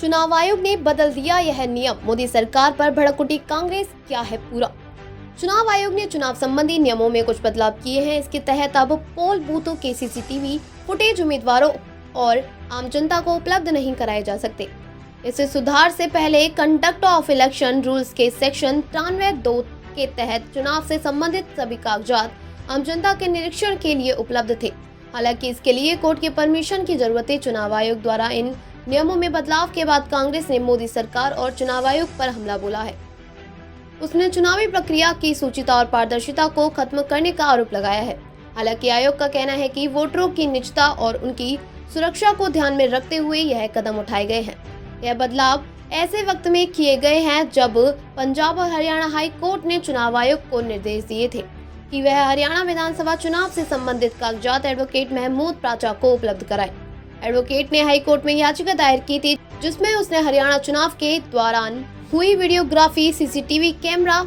चुनाव आयोग ने बदल दिया यह नियम, मोदी सरकार पर भड़क उठी कांग्रेस, क्या है पूरा? चुनाव आयोग ने चुनाव संबंधी नियमों में कुछ बदलाव किए हैं। इसके तहत अब पोल बूथों के सीसीटीवी फुटेज उम्मीदवारों और आम जनता को उपलब्ध नहीं कराए जा सकते। इस सुधार से पहले कंडक्ट ऑफ इलेक्शन रूल्स के सेक्शन 93(2) के तहत चुनाव से संबंधित सभी कागजात आम जनता के निरीक्षण के लिए उपलब्ध थे। हालांकि इसके लिए कोर्ट की परमिशन की जरूरत है। चुनाव आयोग द्वारा इन नियमों में बदलाव के बाद कांग्रेस ने मोदी सरकार और चुनाव आयोग पर हमला बोला है। उसने चुनावी प्रक्रिया की सूचिता और पारदर्शिता को खत्म करने का आरोप लगाया है। हालांकि आयोग का कहना है कि वोटरों की निजता और उनकी सुरक्षा को ध्यान में रखते हुए यह कदम उठाए गए हैं। यह बदलाव ऐसे वक्त में किए गए हैं जब पंजाब और हरियाणा हाई कोर्ट ने चुनाव आयोग को निर्देश दिए थे कि वह हरियाणा विधानसभा चुनाव से संबंधित कागजात एडवोकेट महमूद प्राचा को उपलब्ध कराए। एडवोकेट ने हाई कोर्ट में याचिका दायर की थी, जिसमें उसने हरियाणा चुनाव के दौरान हुई videography, CCTV camera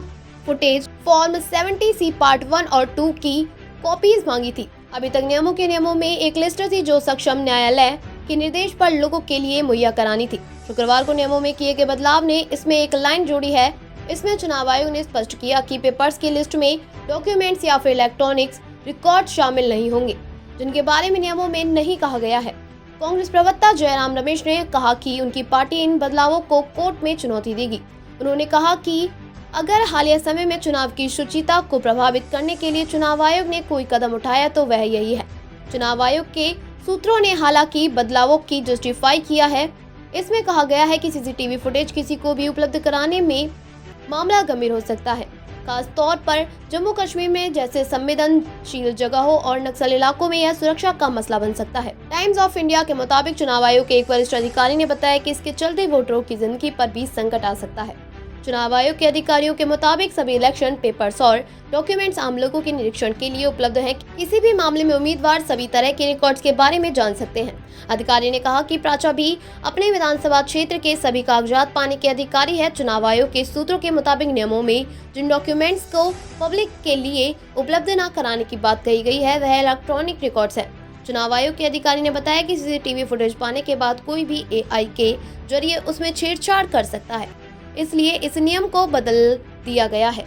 footage, form 70C part 1 और 2 की कॉपीज मांगी थी। अभी तक नियमों में एक लिस्ट थी जो सक्षम न्यायालय के निर्देश पर लोगों के लिए मुहैया करानी थी। शुक्रवार को नियमों में किए गए बदलाव ने इसमें एक लाइन जोड़ी है। इसमें चुनाव आयोग ने स्पष्ट किया कि पेपर्स की लिस्ट में डॉक्यूमेंट्स या फिर इलेक्ट्रॉनिक्स रिकॉर्ड शामिल नहीं होंगे, जिनके बारे में नियमों में नहीं कहा गया है। कांग्रेस प्रवक्ता जयराम रमेश ने कहा कि उनकी पार्टी इन बदलावों को कोर्ट में चुनौती देगी। उन्होंने कहा कि अगर हालिया समय में चुनाव की शुचिता को प्रभावित करने के लिए चुनाव आयोग ने कोई कदम उठाया तो वह यही है। चुनाव आयोग के सूत्रों ने हालांकि बदलावों की जस्टिफाई किया है। इसमें कहा गया है कि सीसीटीवी फुटेज किसी को भी उपलब्ध कराने में मामला गंभीर हो सकता है, खास तौर पर जम्मू कश्मीर में जैसे संवेदनशील जगहों और नक्सल इलाकों में यह सुरक्षा का मसला बन सकता है। टाइम्स ऑफ इंडिया के मुताबिक चुनाव आयोग के एक वरिष्ठ अधिकारी ने बताया कि इसके चलते वोटरों की जिंदगी पर भी संकट आ सकता है। चुनाव आयोग के अधिकारियों के मुताबिक सभी इलेक्शन पेपर्स और डॉक्यूमेंट्स आम लोगों के निरीक्षण के लिए उपलब्ध हैं। किसी भी मामले में उम्मीदवार सभी तरह के रिकॉर्ड्स के बारे में जान सकते हैं। अधिकारी ने कहा कि प्राचा भी अपने विधानसभा क्षेत्र के सभी कागजात पाने के अधिकारी है। चुनाव आयोग के सूत्रों के मुताबिक नियमों में जिन डॉक्यूमेंट्स को पब्लिक के लिए उपलब्ध न कराने की बात कही गई है वह इलेक्ट्रॉनिक रिकॉर्ड्स है। चुनाव आयोग के अधिकारी ने बताया कि सीसीटीवी फुटेज पाने के बाद कोई भी AI के जरिए उसमें छेड़छाड़ कर सकता है, इसलिए इस नियम को बदल दिया गया है।